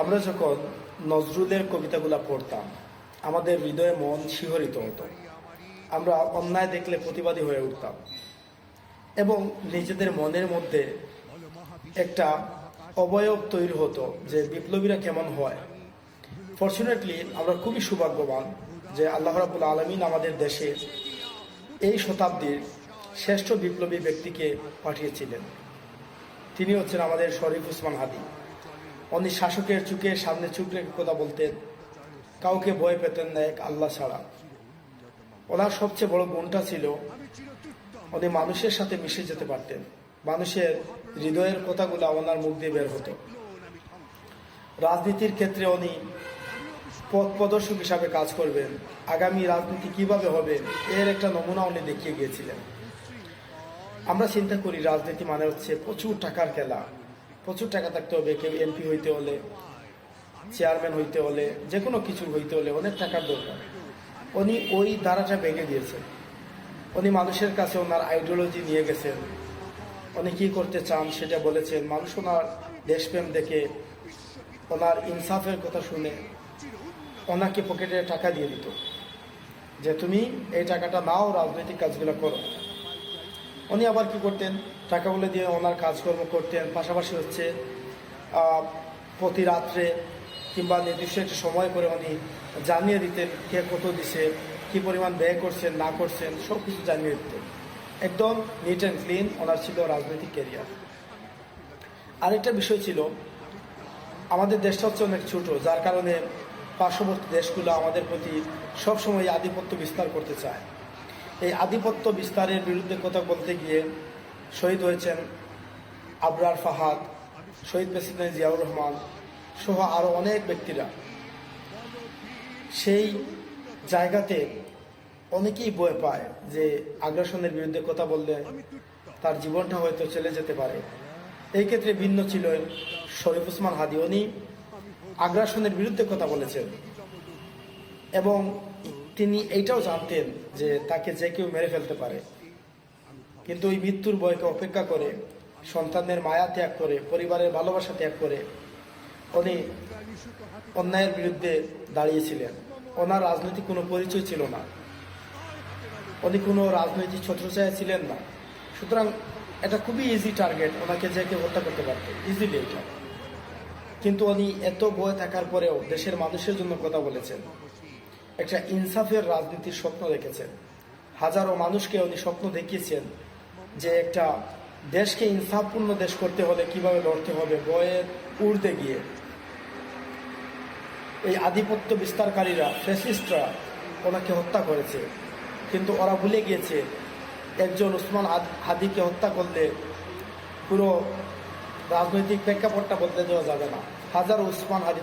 আমরা যখন নজরুলের কবিতাগুলো পড়তাম আমাদের হৃদয়ে মন শিহরিত হতো। আমরা অন্যায় দেখলে প্রতিবাদী হয়ে উঠতাম এবং নিজেদের মনের মধ্যে একটা অবয়ব তৈরি হতো যে বিপ্লবীরা কেমন হয়। ফরচুনেটলি আমরা খুবই সৌভাগ্যবান যে আল্লাহ রাব্বুল আলামিন আমাদের দেশে এই শতাব্দীর শ্রেষ্ঠ বিপ্লবী ব্যক্তিকে পাঠিয়েছিলেন। তিনি হচ্ছেন আমাদের শরীফ ওসমান হাদী। উনি শাসকের চুকের সামনে চুপ রেখে কথা বলতেন, কাউকে ভয় পেতেন না এক আল্লাহ ছাড়া। ওনার সবচেয়ে বড় গুণটা ছিল উনি মানুষের সাথে মিশে যেতে পারতেন। মানুষের হৃদয়ের কথাগুলো ওনার মুখ দিয়ে বের হতো। রাজনীতির ক্ষেত্রে উনি পথ প্রদর্শক হিসাবে কাজ করবেন, আগামী রাজনীতি কিভাবে হবে এর একটা নমুনা উনি দেখিয়ে গিয়েছিলেন। আমরা চিন্তা করি রাজনীতি মানে হচ্ছে প্রচুর টাকার খেলা, প্রচুর টাকা থাকতে হবে। কেউ এমপি হইতে হলে, চেয়ারম্যান হইতে হলে, যে কোনো কিছু হইতে হলে অনেক টাকার দরকার। উনি ওই ধারাটা ভেঙে দিয়েছেন। উনি মানুষের কাছে ওনার আইডিওলজি নিয়ে গেছেন। উনি কী করতে চান সেটা বলেছেন। মানুষ ওনার দেশপ্রেম দেখে, ওনার ইনসাফের কথা শুনে ওনাকে পকেটে টাকা দিয়ে দিত যে তুমি এই টাকাটা নাও, রাজনৈতিক কাজগুলো করো। উনি আবার কি করতেন, টাকাগুলো দিয়ে ওনার কাজকর্ম করতেন। পাশাপাশি হচ্ছে প্রতি রাত্রে কিংবা নির্দিষ্ট একটা সময় করে উনি জানিয়ে দিতেন কে কত দিছে, কী পরিমাণ ব্যয় করছেন না করছেন, সব কিছু জানিয়ে দিতেন। একদম নিট অ্যান্ড ক্লিন ওনার ছিল রাজনৈতিক ক্যারিয়ার। আরেকটা বিষয় ছিল, আমাদের দেশটা হচ্ছে অনেক ছোট, যার কারণে পার্শ্ববর্তী দেশগুলো আমাদের প্রতি সবসময় আধিপত্য বিস্তার করতে চায়। এই আধিপত্য বিস্তারের বিরুদ্ধে কথা বলতে গিয়ে শহীদ হয়েছেন আবরার ফাহাদ, শহীদ প্রেসিডেন্ট জিয়াউর রহমান সহ আরও অনেক ব্যক্তিরা। সেই জায়গাতে অনেকেই ভয় পায় যে আগ্রাসনের বিরুদ্ধে কথা বললে তার জীবনটা হয়তো চলে যেতে পারে। এই ক্ষেত্রে ভিন্ন ছিল শরীফ ওসমান হাদী। উনি আগ্রাসনের বিরুদ্ধে কথা বলেছেন এবং তিনি এইটাও জানতেন যে তাকে যে কেউ মেরে ফেলতে পারে, কিন্তু ওই মৃত্যুর ভয়কে অপেক্ষা করে, সন্তানের মায়া ত্যাগ করে, পরিবারের ভালোবাসা ত্যাগ করে উনি অন্যায়ের বিরুদ্ধে দাঁড়িয়েছিলেন। ওনার রাজনৈতিক কোনো পরিচয় ছিল না, উনি কোনো রাজনৈতিক ছত্রছায়া ছিলেন না। সুতরাং এটা খুবই ইজি টার্গেট, ওনাকে যে কেউ হত্যা করতে পারত ইজিলি এটা। কিন্তু উনি এত ভয় থাকার পরেও দেশের মানুষের জন্য কথা বলেছেন, একটা ইনসাফের রাজনীতির স্বপ্ন দেখেছেন। হাজারো মানুষকে উনি স্বপ্ন দেখিয়েছেন যে একটা দেশকে ইনসাফপূর্ণ দেশ করতে হলে কিভাবে লড়তে হবে ভয়ের ঊর্ধ্বে গিয়ে। এই আধিপত্য বিস্তারকারীরা, ফ্যাসিস্টরা ওনাকে হত্যা করেছে, কিন্তু ওরা ভুলে গিয়েছে একজন ওসমান হাদীকে হত্যা করলে পুরো রাজনৈতিক প্রেক্ষাপটটা বদলে দেওয়া যাবে না। হাজার ওসমান হাদী